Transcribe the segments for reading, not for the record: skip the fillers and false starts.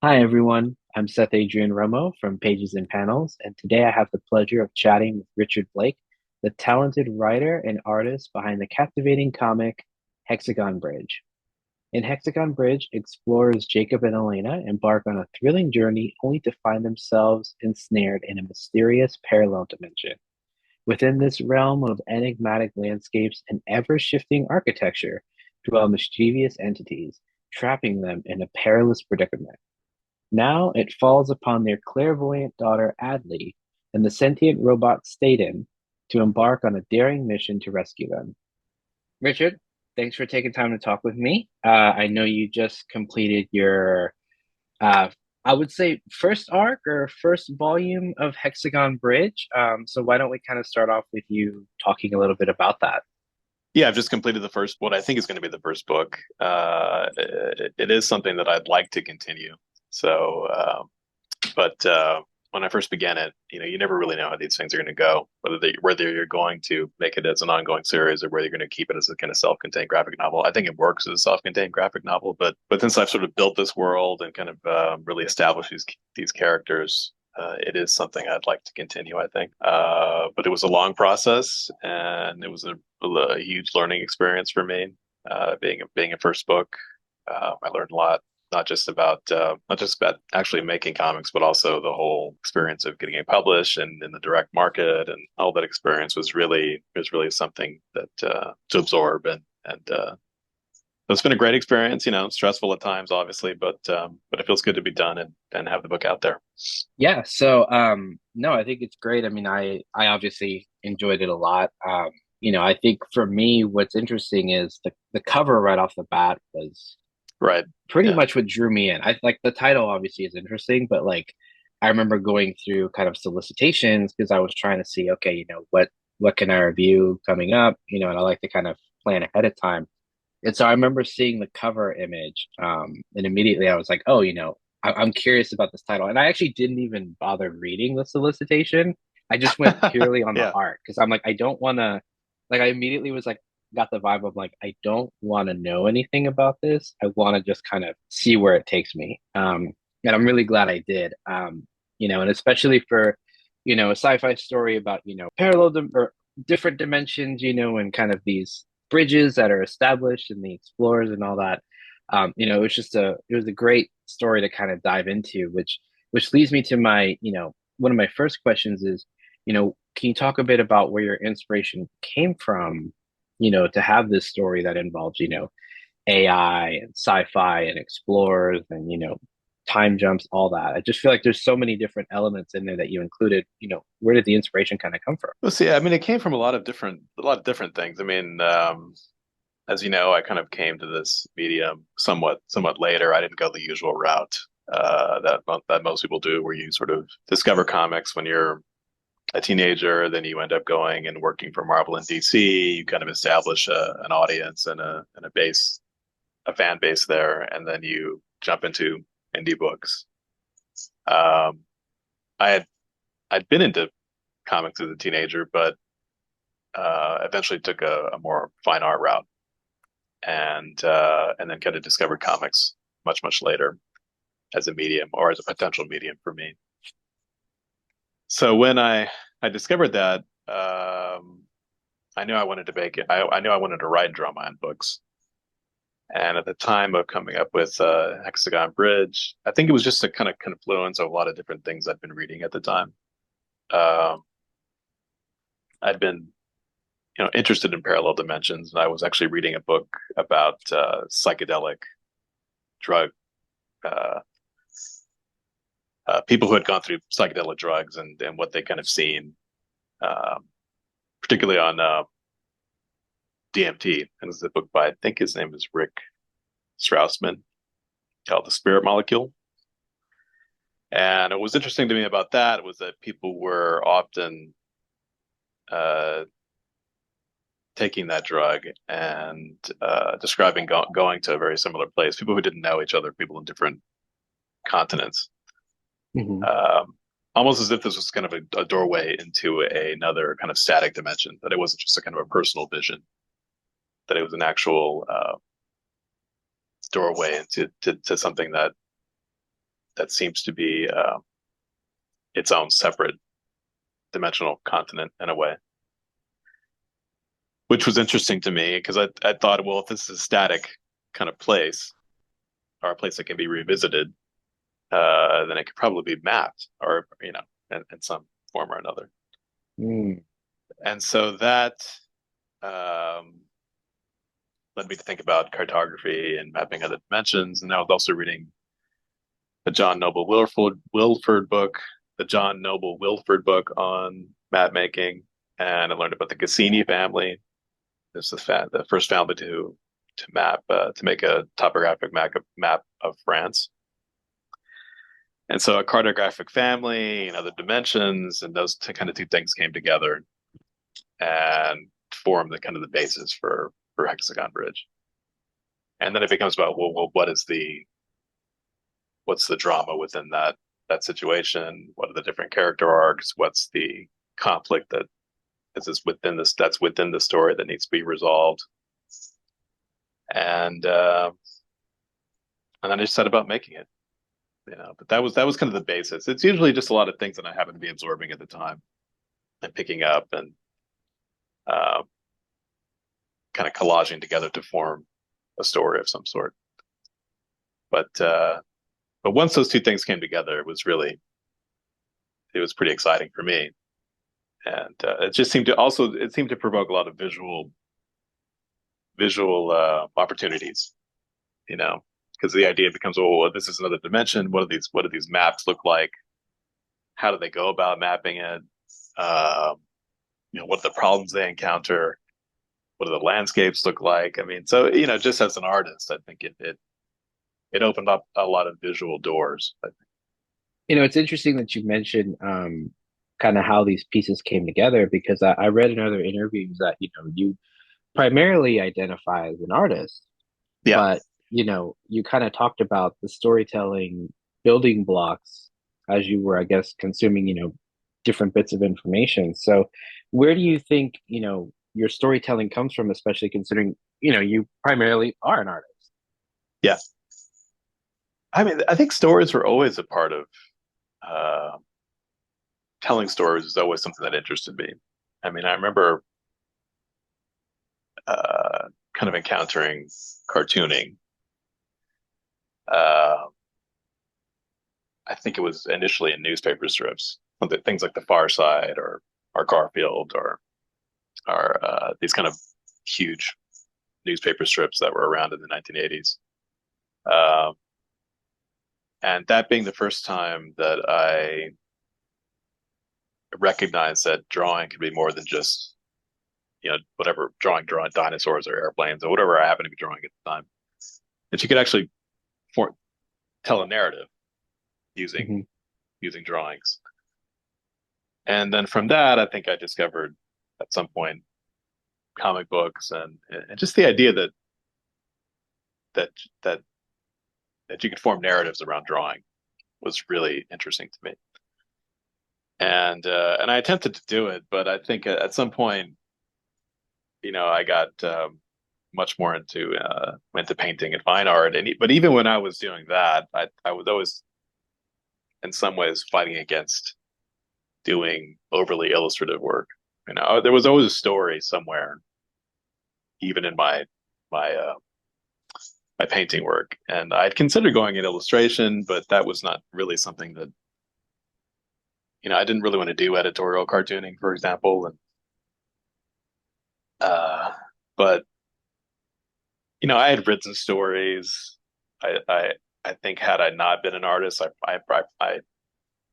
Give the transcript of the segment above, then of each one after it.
Hi, everyone. I'm Seth Adrian Romo from Pages and Panels, and today I have the pleasure of chatting with Richard Blake, the talented writer and artist behind the captivating comic Hexagon Bridge. In Hexagon Bridge, explorers Jacob and Elena embark on a thrilling journey only to find themselves ensnared in a mysterious parallel dimension. Within this realm of enigmatic landscapes and ever-shifting architecture dwell mischievous entities, trapping them in a perilous predicament. Now it falls upon their clairvoyant daughter Adley and the sentient robot Staden to embark on a daring mission to rescue them. Richard, thanks for taking time to talk with me. I know you just completed your, uh, I would say, first arc or first volume of Hexagon Bridge. So why don't we kind of start off with you talking a little bit about that? Yeah, I've just completed the first, what I think is going to be the first book. It is something that I'd like to continue. So, but when I first began it, you never really know how these things are going to go, whether you're going to make it as an ongoing series or whether you're going to keep it as a kind of self-contained graphic novel. I think it works as a self-contained graphic novel, but since I've sort of built this world and kind of really established these characters, it is something I'd like to continue, I think. But it was a long process, and it was a huge learning experience for me. Being a first book, I learned a lot, not just about actually making comics, but also the whole experience of getting it published and in the direct market, and all that experience was really something that to absorb, and it's been a great experience. Stressful at times, obviously, but it feels good to be done and have the book out there. Yeah, so no, I think it's great. I mean, I obviously enjoyed it a lot. I think for me what's interesting is the cover right off the bat was Right. pretty Yeah. much what drew me in. I like the title obviously is interesting, but like I remember going through kind of solicitations because I was trying to see, okay, what can I review coming up, and I like to kind of plan ahead of time. And so I remember seeing the cover image, and immediately I was like, oh, I'm curious about this title. And I actually didn't even bother reading the solicitation. I just went purely on the Yeah. art because I'm like, I don't want to, like, I immediately was like, got the vibe of like, I don't want to know anything about this. I want to just kind of see where it takes me. And I'm really glad I did. And especially for, a sci-fi story about, or different dimensions, and kind of these bridges that are established and the explorers and all that. It was a great story to kind of dive into, which leads me to my, one of my first questions is, can you talk a bit about where your inspiration came from, to have this story that involves, AI and sci-fi and explorers and, time jumps, all that. I just feel like there's so many different elements in there that you included. Where did the inspiration kind of come from? Well, see, I mean, it came from a lot of different things. I mean, as you know, I kind of came to this medium somewhat later. I didn't go the usual route that most people do, where you sort of discover comics when you're a teenager, then you end up going and working for Marvel and DC. You kind of establish an audience and a fan base there, and then you jump into indie books. Um, I had I'd been into comics as a teenager, but eventually took a more fine art route, and then kind of discovered comics much later as a medium or as a potential medium for me. So when I discovered that, I knew I wanted to make it. I knew I wanted to write drama in books. And at the time of coming up with Hexagon Bridge, I think it was just a kind of confluence of a lot of different things I'd been reading at the time. Um, I'd been, interested in parallel dimensions, and I was actually reading a book about psychedelic drug uh, people who had gone through psychedelic drugs and what they kind of seen, um, particularly on DMT. And it's a book by, I think his name is Rick Strassman, called The Spirit Molecule. And it was interesting to me about that was that people were often uh, taking that drug and describing going to a very similar place. People who didn't know each other, people in different continents, Mhm. um, almost as if this was kind of a doorway into another kind of static dimension. That it wasn't just a kind of a personal vision. That it was an actual doorway into to something that seems to be its own separate dimensional continent in a way, which was interesting to me because I thought, well, if this is a static kind of place or a place that can be revisited, then it could probably be mapped or, in some form or another. Mm. And so that um, led me to think about cartography and mapping other dimensions. And I was also reading the John Noble Wilford book, the John Noble Wilford book on map making, and I learned about the Cassini family. It's the first family to map to make a topographic map of France. And so a cartographic family, the dimensions, and those kind of two things came together and formed the kind of the basis for Hexagon Bridge. And then it becomes about, well, what's the drama within that situation? What are the different character arcs? What's the conflict that's within the story that needs to be resolved? And then I just set about making it. But that was kind of the basis. It's usually just a lot of things that I happen to be absorbing at the time and picking up and uh, kind of collaging together to form a story of some sort. But once those two things came together, it was pretty exciting for me, and it seemed to provoke a lot of visual opportunities. Because the idea becomes, well, this is another dimension. What do these maps look like? How do they go about mapping it? What are the problems they encounter? What do the landscapes look like? I mean, so just as an artist, I think it opened up a lot of visual doors. I think. It's interesting that you mentioned kind of how these pieces came together because I read in other interviews that, you primarily identify as an artist, Yeah, but, you kind of talked about the storytelling building blocks as you were, I guess, consuming, different bits of information. So where do you think, your storytelling comes from, especially considering, you primarily are an artist? yeah. I mean, I think stories were always a part of uh, telling stories is always something that interested me. I mean, I remember kind of encountering cartooning. Uh, I think it was initially in newspaper strips, things like The Far Side or Garfield or these kind of huge newspaper strips that were around in the 1980s. Um, and that being the first time that I recognized that drawing could be more than just whatever drawing dinosaurs or airplanes or whatever I happened to be drawing at the time. That you could actually for, tell a narrative using Hmm. using drawings. And then from that, I think I discovered at some point comic books and just the idea that that that you could form narratives around drawing was really interesting to me. And I attempted to do it, but I think at some point, I got much more into painting and fine art. But even when I was doing that, I was always in some ways fighting against doing overly illustrative work. There was always a story somewhere, even in my my painting work. And I'd considered going in illustration, but that was not really something that I didn't really want to do editorial cartooning, for example. And uh, but I had written stories. I think had I not been an artist, I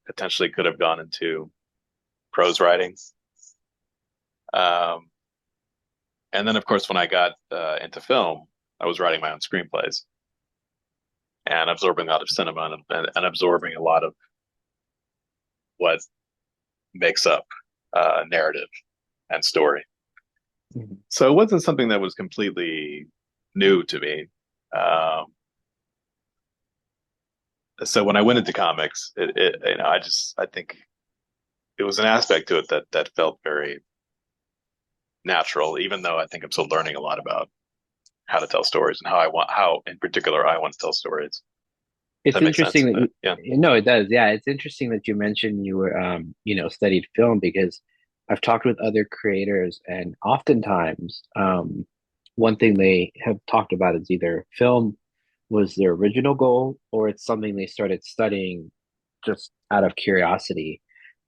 potentially could have gone into prose writing. Um, and then, of course, when I got into film, I was writing my own screenplays and absorbing a lot of cinema and absorbing a lot of what makes up narrative and story. Hmm. So it wasn't something that was completely new to me. Um, so when I went into comics, I think it was an aspect to it that felt very natural, even though I think I'm still learning a lot about how to tell stories and how in particular I want to tell stories. Does It's that make sense? interesting that Yeah. no, it does. Yeah, it's interesting that you mentioned you were, studied film because I've talked with other creators, and oftentimes, one thing they have talked about is either film was their original goal or it's something they started studying just out of curiosity.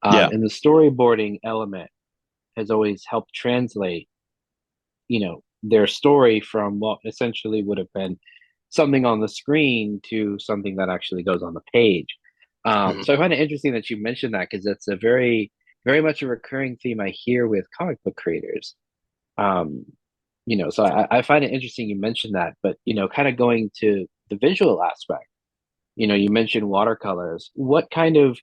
Yeah. And the storyboarding element has always helped translate, their story from what essentially would have been something on the screen to something that actually goes on the page. Mhm. So I find it interesting that you mentioned that because that's a very, very much a recurring theme I hear with comic book creators. Um, so I find it interesting you mentioned that, but kind of going to the visual aspect, you mentioned watercolors. What kind of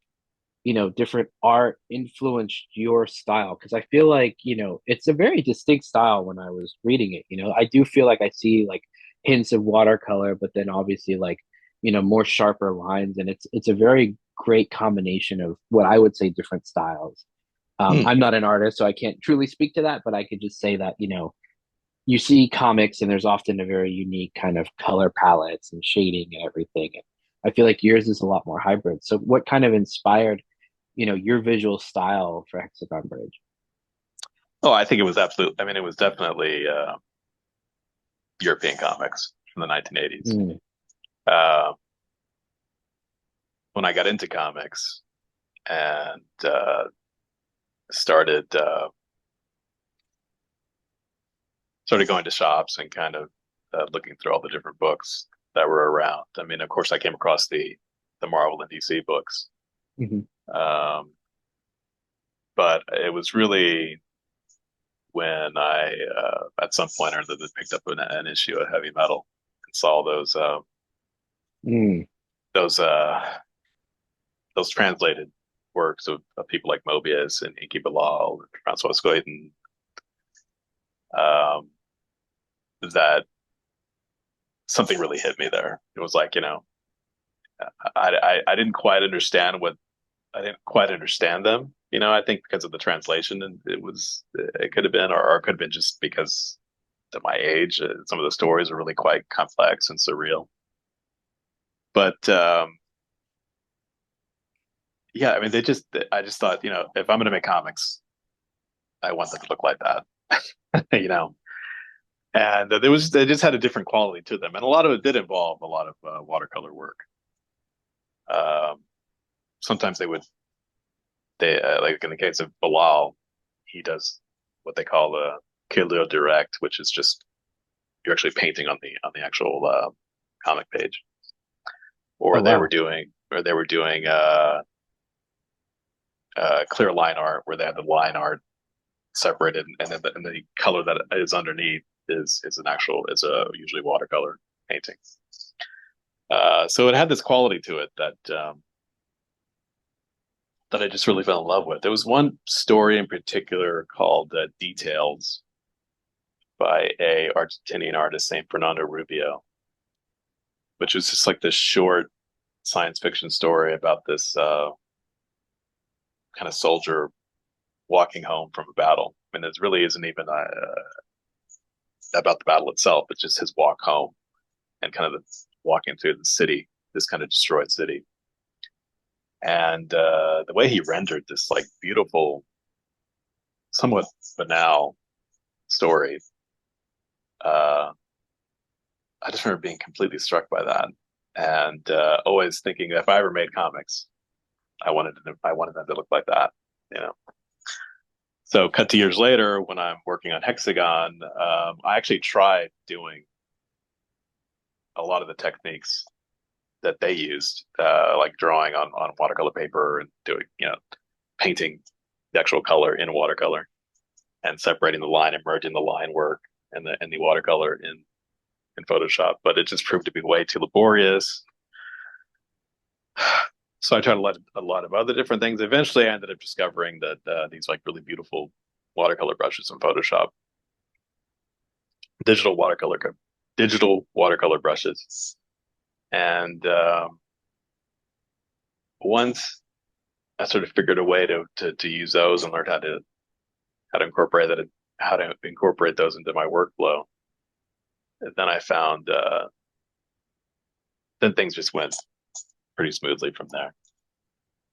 different art influenced your style? Because I feel like, it's a very distinct style when I was reading it. I do feel like I see like hints of watercolor, but then obviously like, more sharper lines, and it's a very great combination of what I would say different styles. Hmm. I'm not an artist, so I can't truly speak to that, but I could just say that, you see comics and there's often a very unique kind of color palettes and shading and everything. And I feel like yours is a lot more hybrid. So what kind of inspired your visual style for Hexagon Bridge? Oh, I think it was absolute. I mean, it was definitely European comics from the 1980s. Mm, Uh, when I got into comics and started started going to shops and kind of looking through all the different books that were around. I mean, of course, I came across the Marvel and DC books, mhm. um, but it was really when I at some point or other picked up an issue of Heavy Metal and saw Mm. those uh, those translated works of people like Mobius and Inky Bilal and Francois Scoyton, um, that something really hit me there. It was like, I didn't quite understand what I didn't quite understand them. I think because of the translation, and it could have been, or it could have been just because at my age, some of the stories are really quite complex and surreal. But yeah, I mean, I just thought, if I'm going to make comics, I want them to look like that, you know. And they just had a different quality to them, and a lot of it did involve a lot of watercolor work. Um, Sometimes they like in the case of Bilal, he does what they call a Kilo direct, which is just you're actually painting on the actual comic page, Oh wow. or they were doing clear line art where they had the line art separated, and then the color that is underneath is an actual is a usually watercolor painting. So it had this quality to it that I just really fell in love with. There was one story in particular called Details by a Argentinian artist named Fernando Rubio, which was just like this short science fiction story about this kind of soldier walking home from a battle. I mean, it really isn't even about the battle itself, but just his walk home and kind of walking through the city, this kind of destroyed city. And the way he rendered this like beautiful, somewhat banal story, uh, I just remember being completely struck by that, and always thinking that if I ever made comics, I wanted them to look like that, you know. So, cut to years later, when I'm working on Hexagon, I actually tried doing a lot of the techniques that they used, like drawing on watercolor paper and doing, painting the actual color in watercolor and separating the line and merging the line work and the watercolor in Photoshop. But it just proved to be way too laborious. So I tried a lot of other different things. Eventually, I ended up discovering that these like really beautiful watercolor brushes in Photoshop, digital watercolor, digital watercolor brushes, and once I sort of figured a way to use those and learned how to incorporate that how to incorporate those into my workflow. And then I found then things just went pretty smoothly from there.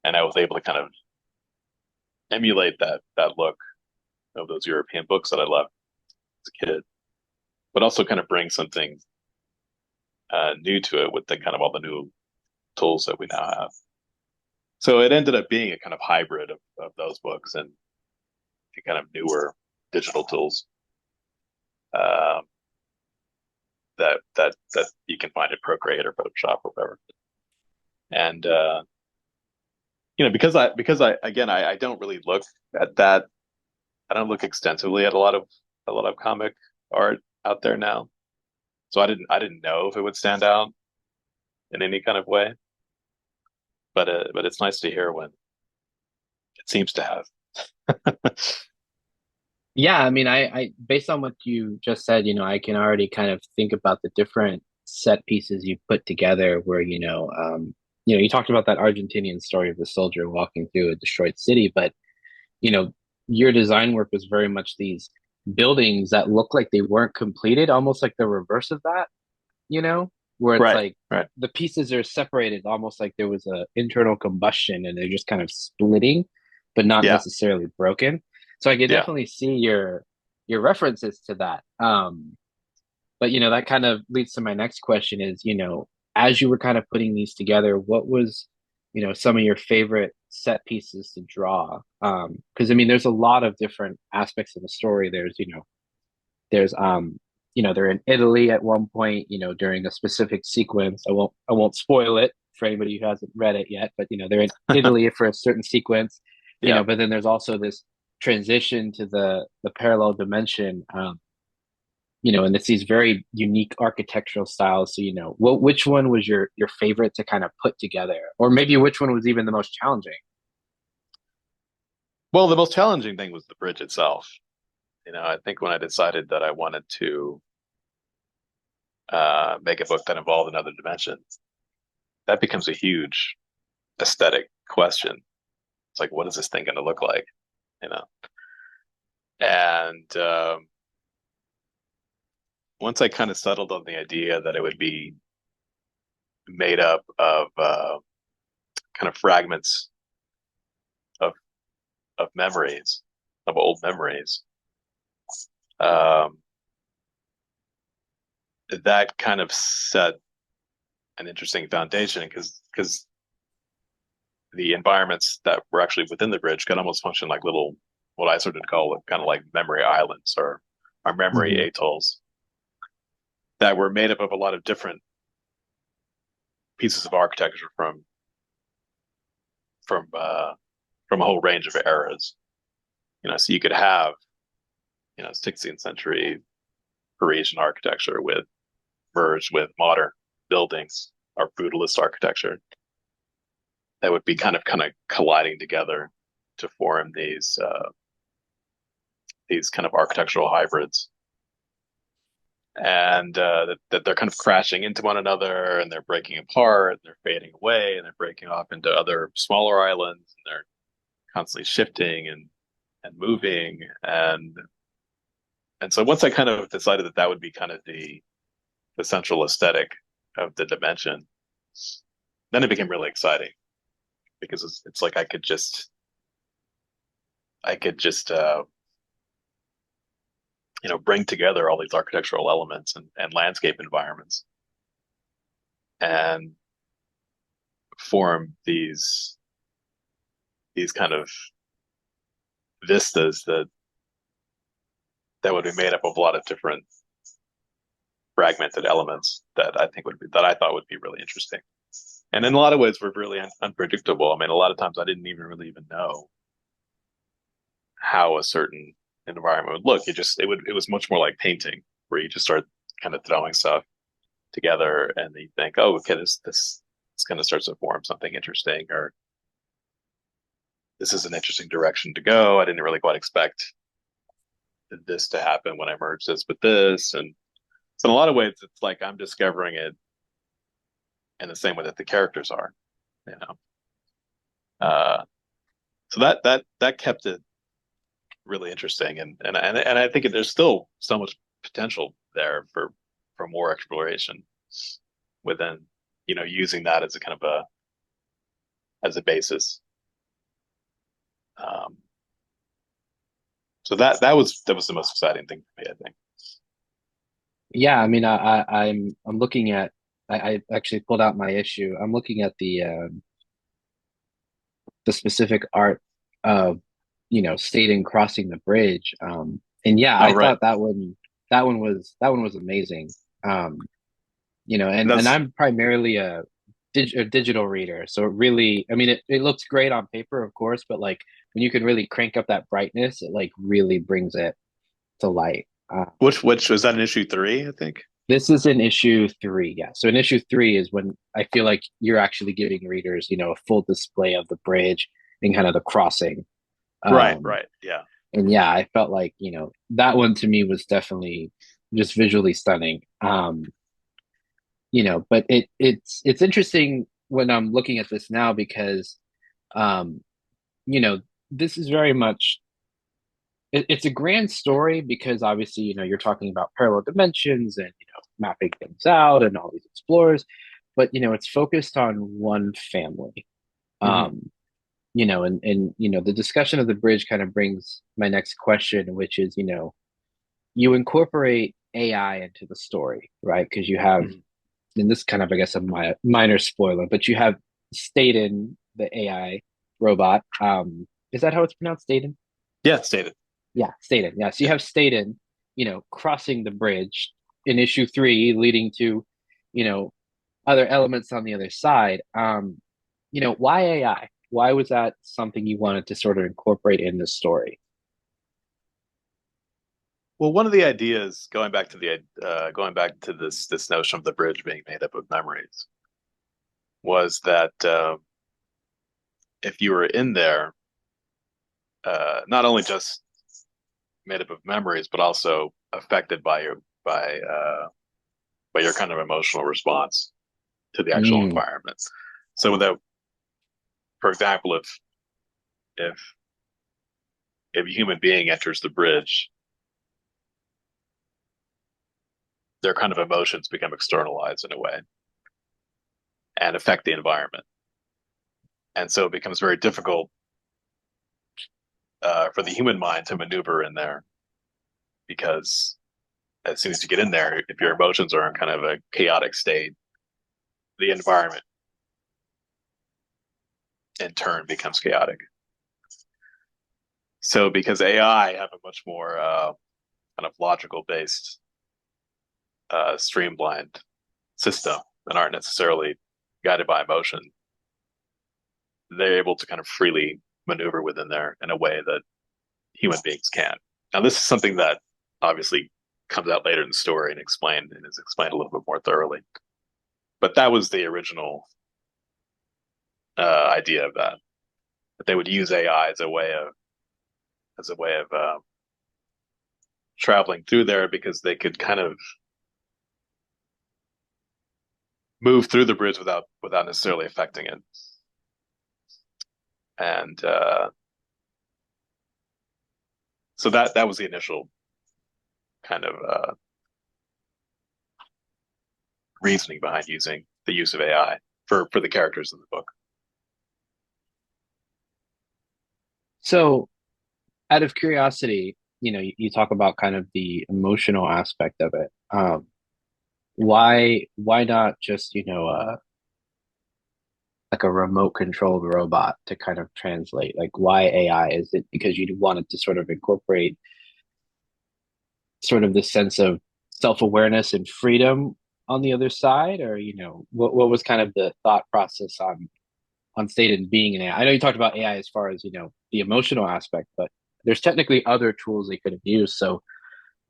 And I was able to kind of emulate that look of those European books that I loved as a kid, but also kind of bring something new to it with the kind of all the new tools that we now have. So it ended up being a kind of hybrid of those books and the kind of newer digital tools um, that you can find in Procreate or Photoshop or whatever. And because I again I don't really look at that. I don't look extensively at a lot of comic art out there now. So I didn't know if it would stand out in any kind of way. But it's nice to hear when it seems to have. Yeah, I mean, I based on what you just said, I can already kind of think about the different set pieces you put together where, you talked about that Argentinian story of the soldier walking through a destroyed city, but, you know, your design work was very much these buildings that look like they weren't completed, almost like the reverse of that, where it's Right, like right. the pieces are separated, almost like there was a internal combustion and they're just kind of splitting, but not Yeah, necessarily broken. So I could yeah. definitely see your references to that. But that kind of leads to my next question is, as you were kind of putting these together, what was, some of your favorite set pieces to draw? Because I mean, there's a lot of different aspects of the story. There's they're in Italy at one point, during a specific sequence. I won't spoil it for anybody who hasn't read it yet, but they're in Italy for a certain sequence, Yeah. but then there's also this transition to the parallel dimension, and it's these very unique architectural styles. So, which one was your favorite to kind of put together, or maybe which one was even the most challenging? Well, the most challenging thing was the bridge itself. I think when I decided that I wanted to make a book that involved another dimension, that becomes a huge aesthetic question. It's like, what is this thing going to look like? You know, and once I kind of settled on the idea that it would be made up of kind of fragments of memories, of old memories, um, that kind of set an interesting foundation because the environments that were actually within the bridge could almost function like little, what I sort of call it, kind of like memory islands or memory Hmm. atolls that were made up of a lot of different pieces of architecture from from a whole range of eras. So you could have 16th century Parisian architecture with merged with modern buildings or brutalist architecture that would be kind of colliding together to form these kind of architectural hybrids, and that they're kind of crashing into one another and they're breaking apart and they're fading away and they're breaking off into other smaller islands and they're constantly shifting and moving and so once I kind of decided that that would be kind of the central aesthetic of the dimension, then it became really exciting because it's like I could just bring together all these architectural elements and landscape environments and form these kind of vistas that would be made up of a lot of different fragmented elements that I thought would be really interesting. And in a lot of ways were really unpredictable. I mean, a lot of times I didn't even really even know how a certain environment would look. It was much more like painting, where you just start kind of throwing stuff together and you think, oh, okay, this is going to start to form something interesting, or this is an interesting direction to go. I didn't really quite expect this to happen when I merged this with this. And so in a lot of ways, it's like I'm discovering it in the same way that the characters are, you know. Uh, so that kept it really interesting, and I think there's still so much potential there for more exploration within, using that as a kind of as a basis. Um, so that was the most exciting thing for me, I think. Yeah, I mean, I'm looking at. I actually pulled out my issue. I'm looking at the specific art of Staten crossing the bridge. And yeah, Oh, I right. thought that one was amazing. Um, and That's I'm primarily a digital reader, so it really, I mean, it looks great on paper, of course, but like when you can really crank up that brightness, it like really brings it to light. which was that in issue three, I think. This is in issue three, yeah. So in issue three is when I feel like you're actually giving readers, a full display of the bridge and kind of the crossing. Right, Um, right. Yeah. and yeah, I felt like, that one to me was definitely just visually stunning. But it's interesting when I'm looking at this now because um, you know, this is very much it's a grand story because obviously, you're talking about parallel dimensions and mapping things out and all these explorers, but it's focused on one family. Hmm. Um, and the discussion of the bridge kind of brings my next question, which is, you incorporate AI into the story, right? Because you have, Hmm. and this kind of, I guess, a minor spoiler, but you have Staten, the AI robot. Is that how it's pronounced, Staten? Yeah, stated. Yeah, Staten. Yeah, so you Yeah. have Staten, crossing the bridge in issue three, leading to, you know, other elements on the other side. Why AI? Why was that something you wanted to sort of incorporate in the story? Well, one of the ideas, going back to this notion of the bridge being made up of memories, was that if you were in there, not only just made up of memories, but also affected by your kind of emotional response to the actual Mm, environment. So that, for example, if if a human being enters the bridge, their kind of emotions become externalized in a way and affect the environment. And so it becomes very difficult for the human mind to maneuver in there because as soon as you get in there, if your emotions are in kind of a chaotic state, the environment in turn becomes chaotic. So because AI have a much more kind of logical based, streamlined system and aren't necessarily guided by emotion, they're able to kind of freely maneuver within there in a way that human beings can. Now, this is something that obviously comes out later in the story and is explained a little bit more thoroughly. But that was the original idea of that they would use AI as a way of traveling through there because they could kind of move through the bridge without necessarily affecting it. And so that was the initial kind of reasoning behind using the use of AI for the characters in the book. so out of curiosity, you talk about kind of the emotional aspect of it. Why not just, like a remote controlled robot to kind of translate? Like why AI? Is it because you wanted to sort of incorporate sort of the sense of self-awareness and freedom on the other side? Or, what was kind of the thought process on Staten being an AI? I know you talked about AI as far as, the emotional aspect, but there's technically other tools they could have used. So,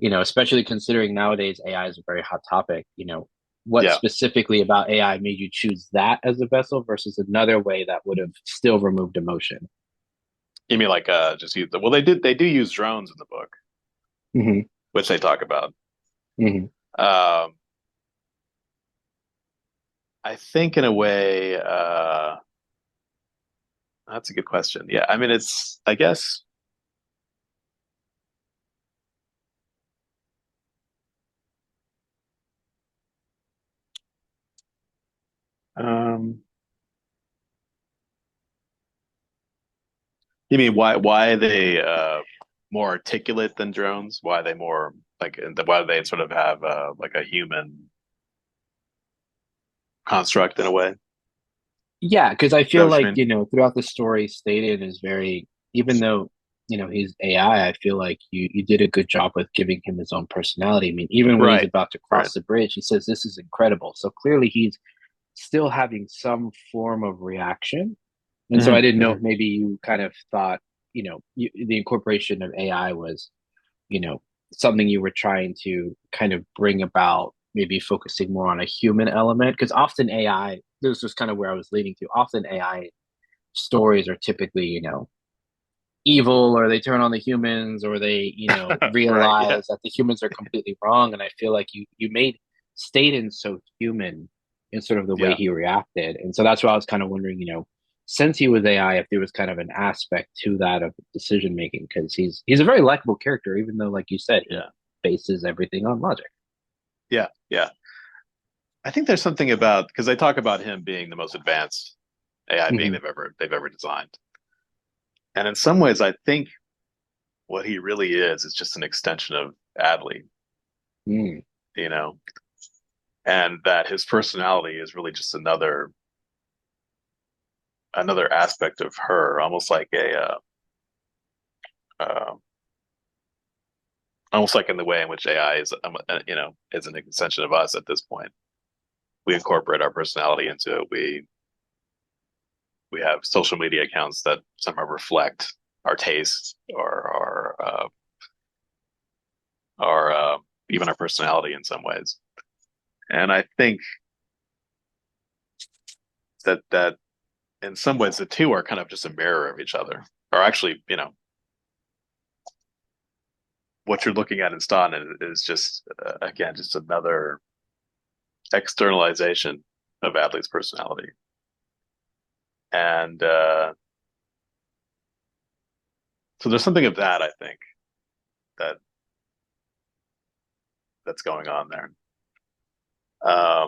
especially considering nowadays AI is a very hot topic, what Yeah, specifically about AI made you choose that as a vessel versus another way that would have still removed emotion? you mean like just use the, well they do use drones in the book, Hmm. which they talk about. Hmm. Um, I think in a way, that's a good question. Yeah, I mean it's I guess um, You mean why are they more articulate than drones? Why are they more like why do they sort of have like a human construct in a way? Is Yeah, because I that feel what you like, mean? throughout the story, Staten is very, even though, he's AI, I feel like you did a good job with giving him his own personality. I mean, even when he's Right, about to right. cross the bridge, he says, "This is incredible." So clearly he's still having some form of reaction. And so I Hmm, didn't know if hmm. maybe you kind of thought, the incorporation of AI was, you know, something you were trying to kind of bring about, maybe focusing more on a human element. Because often AI, this was kind of where I was leading to. Often AI stories are typically, evil, or they turn on the humans, or they, Right, yeah, realize that the humans are completely wrong. And I feel like you made Staten so human in sort of the way yeah, he reacted. And so that's why I was kind of wondering, since he was AI, if there was kind of an aspect to that of decision making, because he's a very likable character, even though, like you said, he yeah, bases everything on logic. yeah, yeah. I think there's something about because they talk about him being the most advanced AI being Hmm. they've ever designed, and in some ways, I think what he really is just an extension of Adley, Mm. you know, and that his personality is really just another aspect of her, uh, almost like in the way in which AI is, is an extension of us at this point. We incorporate our personality into it. We have social media accounts that somehow reflect our tastes or our even our personality in some ways. And I think that in some ways the two are kind of just a mirror of each other. Or actually, what you're looking at in Stan is just again just another externalization of Adley's personality. And so there's something of that I think that that's going on there. Uh,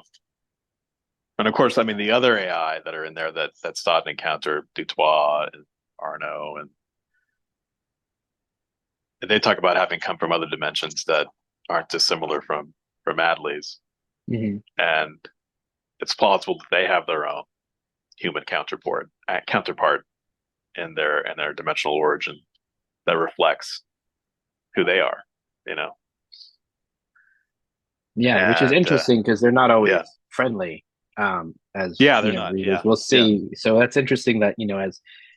and of course, I mean the other AI that are in there that Staden encounter, Dutois and Arno, and they talk about having come from other dimensions that aren't dissimilar from Adley's, Hmm. and it's plausible that they have their own human counterpart in their dimensional origin that reflects who they are, you know. Yeah, which is And interesting because they're not yeah, always friendly, as yeah, they're not. readers Yeah, will yeah, see. So that's interesting that,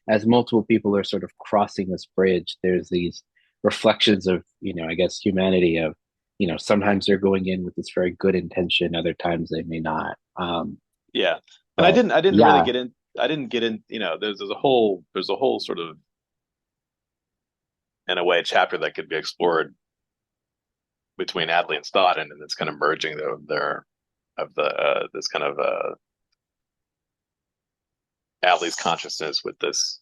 as multiple people are sort of crossing this bridge, there's these reflections of, I guess, humanity of, sometimes they're going in with this very good intention, other times they may not. yeah. And I But didn't, I didn't really yeah, get in. I didn't get in. There's a whole sort of in a way chapter that could be explored between Adley and Staden, and it's kind of merging their of the this kind of Adley's consciousness with this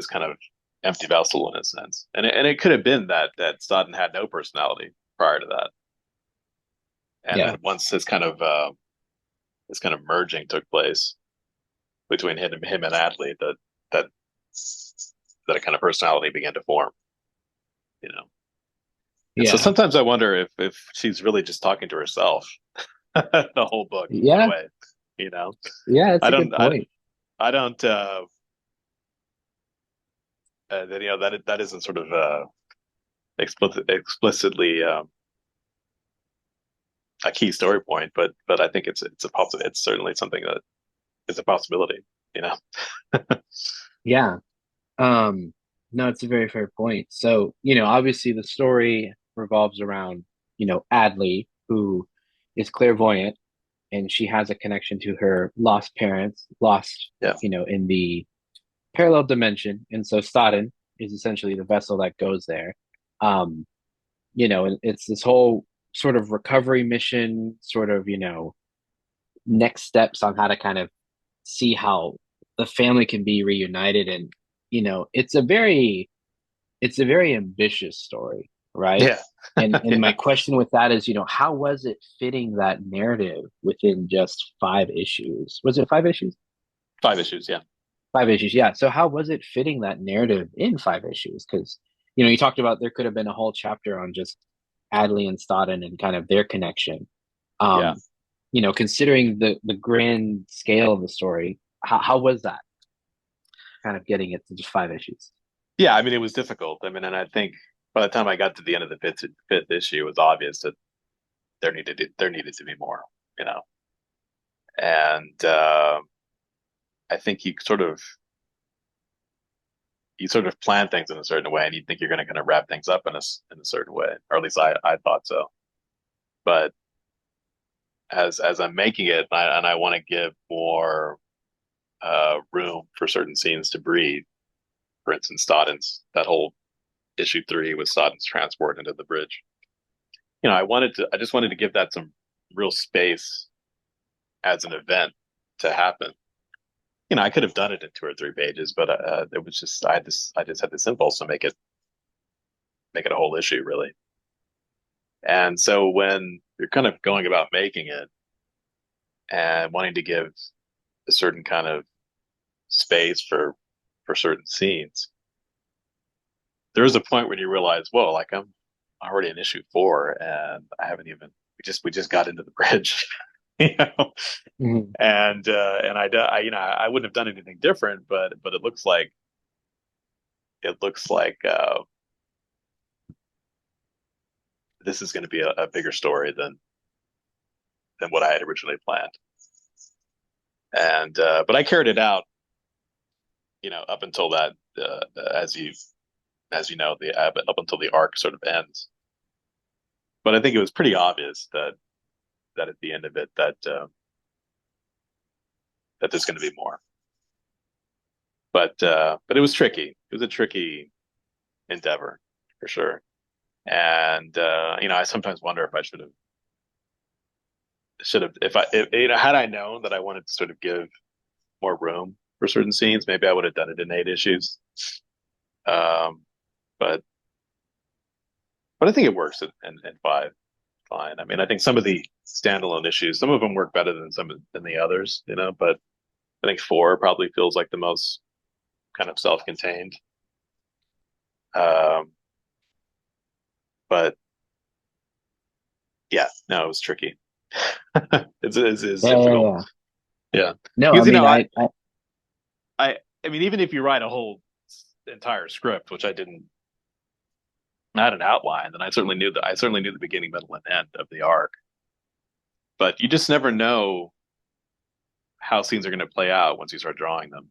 kind of empty vessel in a sense. And it could have been that Staden had no personality prior to that, and yeah, then once this kind of merging took place between him and Adley, that that a kind of personality began to form, you know. And so yeah, sometimes I wonder if she's really just talking to herself the whole book in a yeah, way, you know. yeah. That's I a good don't I point. I don't that that isn't sort of explicitly a key story point, but I think it's certainly something that is a possibility, you know. Yeah. No, it's a very fair point. So, obviously the story revolves around, Adley, who is clairvoyant, and she has a connection to her lost parents, lost, Yeah, in the parallel dimension. And so Staden is essentially the vessel that goes there. Um, and it's this whole sort of recovery mission, sort of, next steps on how to kind of see how the family can be reunited. And, it's a very ambitious story, right? yeah, And my yeah. question with that is, how was it fitting that narrative within just 5 issues? Was it 5 issues? 5 issues, yeah. Five issues, yeah. So how was it fitting that narrative in five issues? Because you talked about there could have been a whole chapter on just Adley and Stodden and kind of their connection. Yeah. Um, considering the grand scale of the story, how was that kind of getting it to just five issues? Yeah, I mean, it was difficult. I mean, and I think by the time I got to the end of the fifth issue, it was obvious that there needed to be more, you know. And I think you sort of plan things in a certain way, and you think you're going to kind of wrap things up in a certain way, or at least I thought so. But as I'm making it, and I want to give more room for certain scenes to breathe. For instance, Stodden's that whole issue 3 with Stodden's transport into the bridge. I just wanted to give that some real space as an event to happen. I could have done it in 2 or 3 pages, but it was just I just had this impulse to make it a whole issue, really. And so when you're kind of going about making it and wanting to give a certain kind of space for certain scenes, there is a point when you realize, whoa, like I'm already in issue 4, and I haven't even we just got into the bridge, you know. Mhm. And I wouldn't have done anything different, but it looks like this is going to be a bigger story than what I had originally planned. And but I carried it out, up until that, as you know, the up until the arc sort of ends. But I think it was pretty obvious that at the end of it that there's going to be more. But it was tricky. It was a tricky endeavor for sure. And I sometimes wonder if I should have if had I known that I wanted to sort of give more room for certain scenes, maybe I would have done it in 8 issues. Um, but but I think it works in 5 fine. I mean, I think some of the standalone issues, some of them work better than the others, but I think 4 probably feels like the most kind of self-contained. Um, but yeah, no, it was tricky. It's Yeah, yeah, difficult. yeah. Yeah, No, I because mean, I mean, even if you write a whole entire script, which I didn't, I had an outline, then I certainly knew the beginning, middle, and end of the arc. But you just never know how scenes are going to play out once you start drawing them.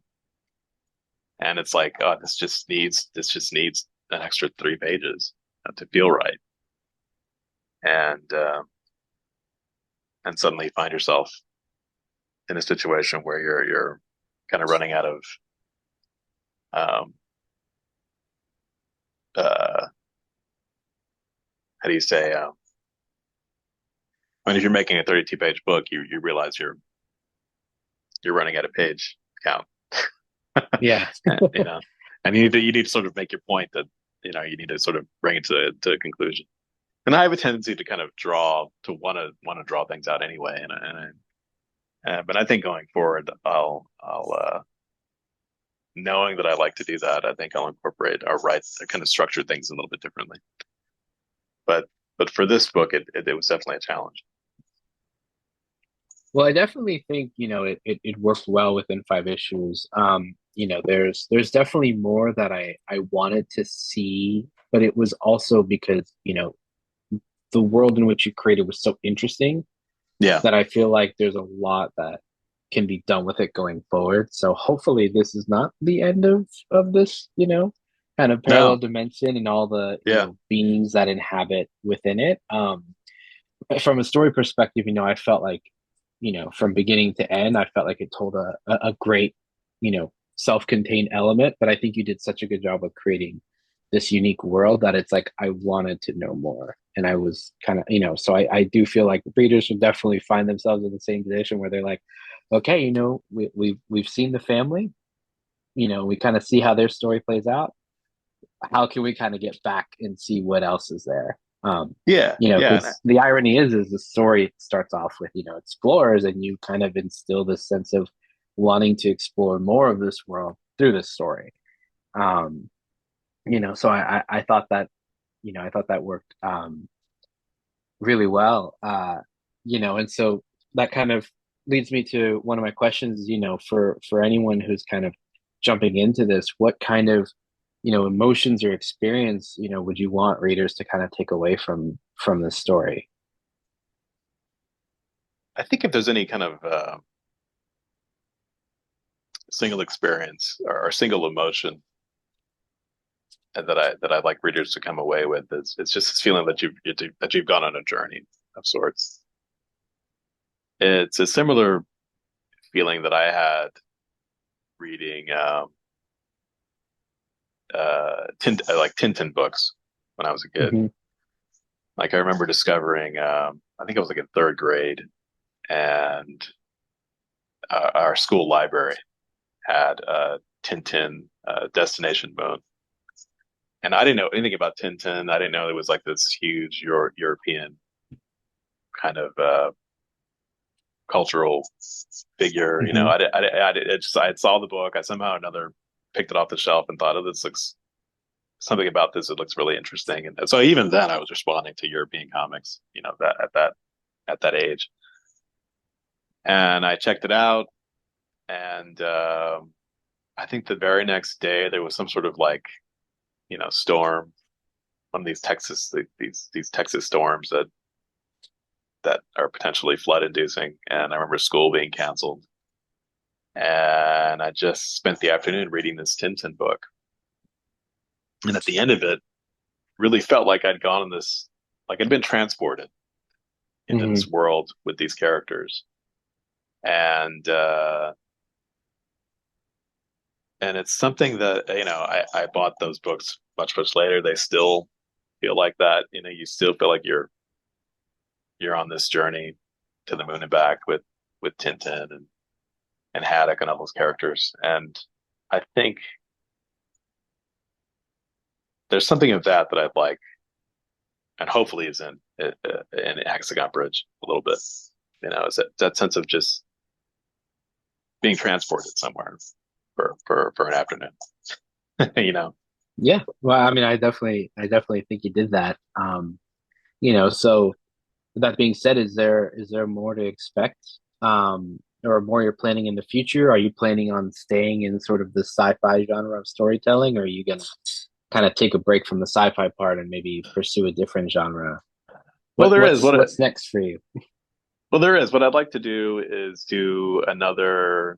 And it's like, oh, this just needs an extra 3 pages to feel right. And and suddenly you find yourself in a situation where you're kind of running out of um, uh, how do you say? I mean, if you're making a 32-page book, you realize you're running out of page count. yeah. And, and you need to sort of make your point that you need to sort of bring it to a conclusion. And I have a tendency to kind of want to draw things out anyway, but I think going forward, I'll knowing that I like to do that, I think I'll incorporate or write kind of structure things a little bit differently. But but for this book, it was definitely a challenge. Well, I definitely think, it worked well within five issues. There's definitely more that I wanted to see, but it was also because, the world in which you created was so interesting Yeah. that I feel like there's a lot that can be done with it going forward. So hopefully this is not the end of this, kind of parallel No. dimension and all the, Yeah. beings that inhabit within it. From a story perspective, I felt like, from beginning to end, I felt like it told a great, self-contained element. But I think you did such a good job of creating this unique world that it's like I wanted to know more. And I was kind of, so I do feel like readers should definitely find themselves in the same position where they're like, okay, we've seen the family, we kind of see how their story plays out. How can we kind of get back and see what else is there? Yeah. Yeah. Because the irony is the story starts off with, explorers, and you kind of instill this sense of wanting to explore more of this world through this story. Um, so I thought that, I thought that worked really well. And so that kind of leads me to one of my questions, for anyone who's kind of jumping into this, what kind of, emotions or experience, would you want readers to kind of take away from this story? I think if there's any kind of single experience or single emotion that I'd like readers to come away with, is it's just this feeling that you've gone on a journey of sorts. It's a similar feeling that I had reading like Tintin books when I was a kid. Hmm. Like I remember discovering, I think I was like in third grade, and our school library had Tintin Destination Moon, and I didn't know anything about Tintin. I didn't know it was like this huge European kind of cultural figure. You know, Hmm. I saw the book. I somehow or another picked it off the shelf and thought, oh, this looks something about this. It looks really interesting. And so even then, I was responding to European comics. You know, that at that age, and I checked it out, and I think the very next day there was some sort of like storm, one of these these Texas storms that are potentially flood inducing. And I remember school being canceled. And I just spent the afternoon reading this Tintin book. And at the end of it, really felt like I'd gone in this, like I'd been transported into Hmm. this world with these characters. And and it's something that, I bought those books much later. They still feel like that. You know, you still feel like you're on this journey to the moon and back with Tintin and Haddock and all those characters. And I think there's something of that that I'd like, and hopefully is in Hexagon Bridge a little bit. You know, is that sense of just being transported somewhere for an afternoon. you know, Yeah. Well, I mean, I definitely think you did that. So with that being said, is there more to expect? Or more you're planning in the future? Are you planning on staying in sort of the sci-fi genre of storytelling, or are you gonna kind of take a break from the sci-fi part and maybe pursue a different genre? well What there is what's what what's next for you? there is what I'd like to do is do another.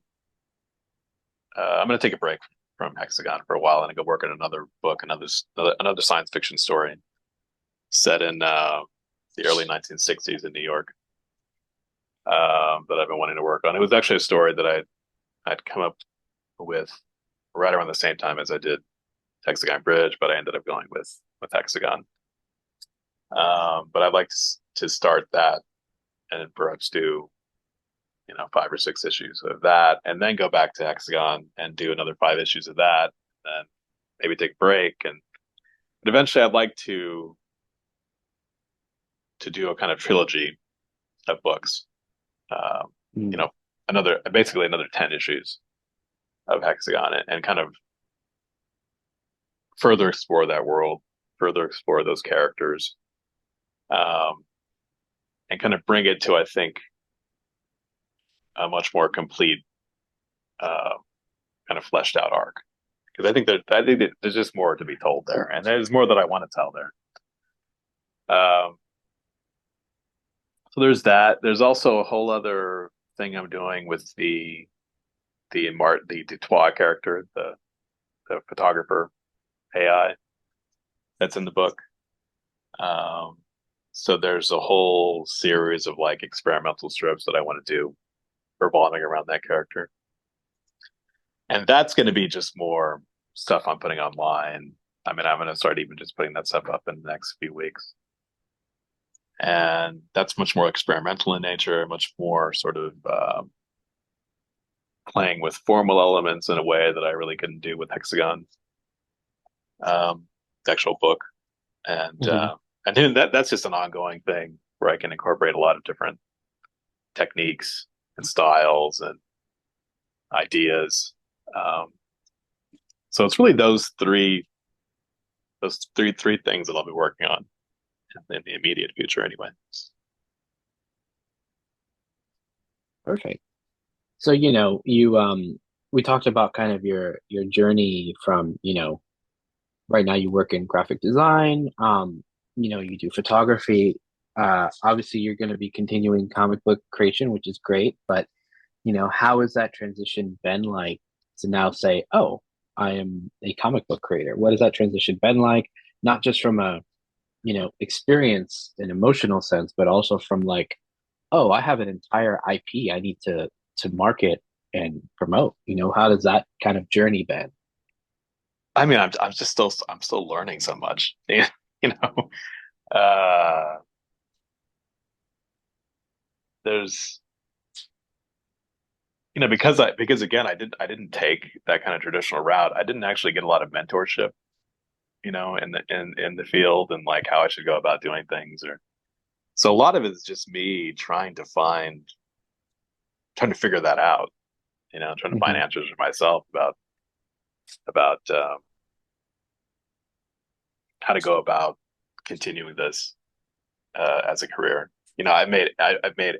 I'm going to take a break from Hexagon for a while and go work on another book, another science fiction story set in the early 1960s in New York, that I've been wanting to work on. It was actually a story that I'd come up with right around the same time as I did Hexagon Bridge, but I ended up going with Hexagon. But I'd like to start that and perhaps do 5 or 6 issues of that, and then go back to Hexagon and do another 5 issues of that, and then maybe take a break. And eventually, I'd like to do a kind of trilogy of books. Um, you Mm. know, basically another 10 issues of Hexagon, and kind of further explore that world, further explore those characters, um, and kind of bring it to, I think, a much more complete, uh, kind of fleshed out arc. Because I think that there's just more to be told there, and there's more that I want to tell there. Um, so there's that. There's also a whole other thing I'm doing with the Dutois character, the photographer AI that's in the book. Um, so there's a whole series of like experimental strips that I want to do revolving around that character. And that's going to be just more stuff I'm putting online. I mean, I'm going to start even just putting that stuff up in the next few weeks. And that's much more experimental in nature, much more sort of playing with formal elements in a way that I really couldn't do with Hexagon, the actual book. And Hmm. then that's just an ongoing thing where I can incorporate a lot of different techniques and styles and ideas. Um, so it's really those three things that I'll be working on in the immediate future, anyway. Perfect. So, we talked about kind of your journey from, right now you work in graphic design, you do photography. Obviously you're going to be continuing comic book creation, which is great, but how has that transition been like to now say, oh, I am a comic book creator? What has that transition been like? Not just from a, experience and emotional sense, but also from like, oh, I have an entire IP I need to market and promote. How does that kind of journey been? I mean, I'm still learning so much. Yeah, you know, uh, there's because again, I didn't take that kind of traditional route. I didn't actually get a lot of mentorship, in the field and like how I should go about doing things. Or so a lot of it is just me trying to figure that out. Trying to find Hmm. answers for myself about how to go about continuing this as a career. I've made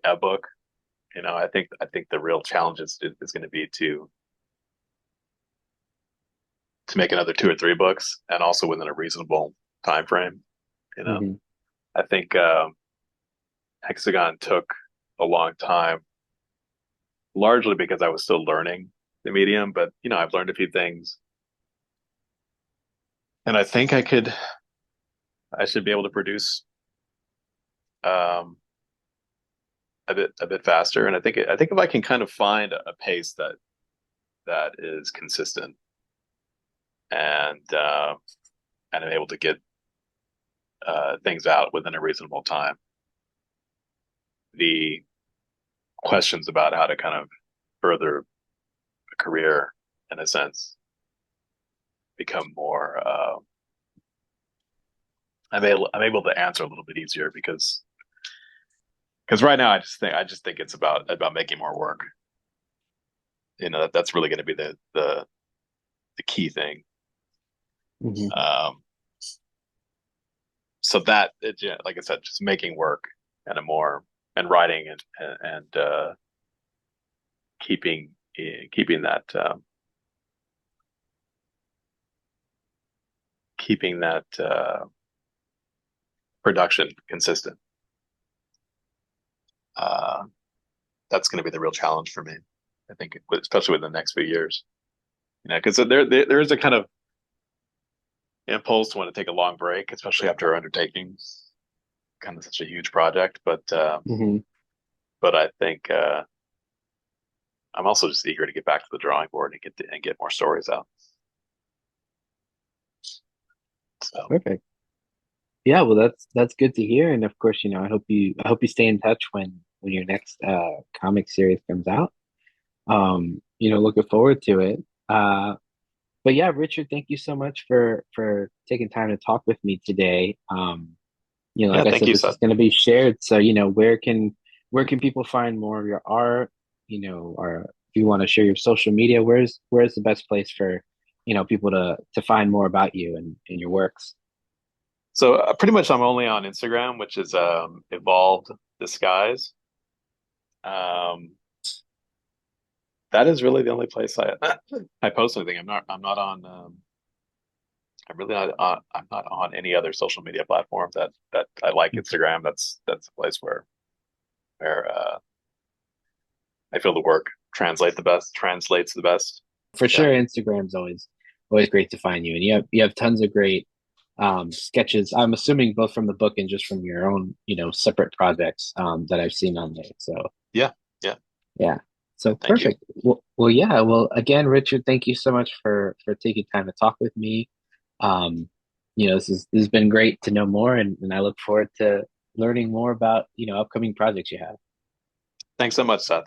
a book. I think the real challenge is going to be to make another two or three books, and also within a reasonable time frame. You know, Hmm. I think Hexagon took a long time, largely because I was still learning the medium. But I've learned a few things, and I think I should be able to produce um, a bit faster. And I think if I can kind of find a pace that is consistent and and I'm able to get things out within a reasonable time, the questions about how to kind of further a career, in a sense, become more. I'm able to answer a little bit easier because right now I just think it's about making more work. That's really going to be the key thing. Hmm. Um, so that yeah, like I said, just making work and a more and writing and keeping keeping that production consistent. Uh, that's going to be the real challenge for me. I think, especially within the next few years. Because there is a kind of impulse to want to take a long break, especially after undertaking kind of such a huge project. Hmm. But I think I'm also just eager to get back to the drawing board and get more stories out. So Perfect. Yeah, well, that's good to hear, and of course, I hope you stay in touch when your next comic series comes out. Looking forward to it. But yeah, Richard, thank you so much for taking time to talk with me today. yeah, Like I thank said, you, this is Seth. going to be shared. So, where can people find more of your art? Or if you want to share your social media, where's the best place for, people to find more about you and your works? So pretty much I'm only on Instagram, which is evolved disguise. Um, that is really the only place I post anything. I'm not on I'm not on any other social media platform that I like. Instagram. That's a place where I feel the work translates the best. For Yeah. sure, Instagram's always great to find you, and you have tons of great sketches. I'm assuming both from the book and just from your own, separate projects that I've seen on there. So Yeah. Yeah. yeah, so Thank you. perfect. Well, yeah. Well, again, Richard, thank you so much for taking time to talk with me. This has been great to know more, and I look forward to learning more about upcoming projects you have. Thanks so much, Seth.